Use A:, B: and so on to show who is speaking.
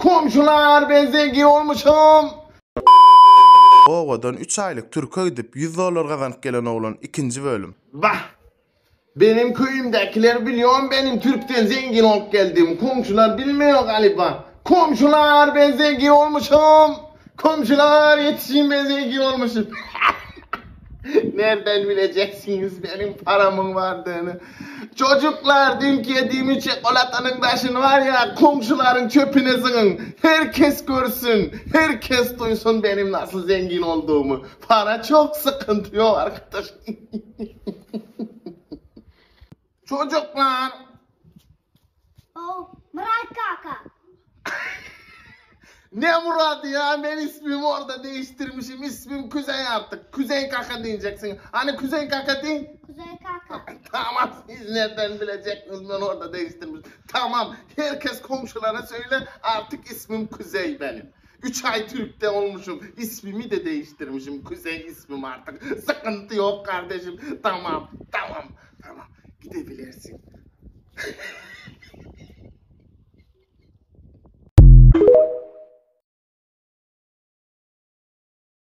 A: Komşular ben zengin olmuşum.
B: Oğadan 3 aylık Türkiye gidip $100 kazanıp gelen oğlan 2. bölüm.
A: Bah! Benim köyümdekiler biliyor benim Türk'ten zengin olup geldim. Komşular bilmiyor galiba. Komşular ben zengin olmuşum. Komşular yetişin ben zengin olmuşum. Nereden bileceksiniz benim paramın vardığını? Çocuklar dünkü yediğim çikolatanın taşını var ya komşuların çöpüne sığın. Herkes görsün, herkes duysun benim nasıl zengin olduğumu. Para çok sıkıntı yok arkadaş. Çocuklar.
C: Oh, Murat kaka.
A: Ne Murat ya, ben ismimi orada değiştirmişim, ismim Kuzey artık. Kuzey Kaka diyeceksin. Hani Kuzey Kaka değil?
C: Kuzey kaka.
A: Tamam, siz nereden bileceksiniz, ben orada değiştirmişim. Tamam, herkes komşulara söyle artık ismim Kuzey benim. 3 ay Türk'te olmuşum, ismimi de değiştirmişim. Kuzey ismim artık. Sıkıntı yok kardeşim. Tamam.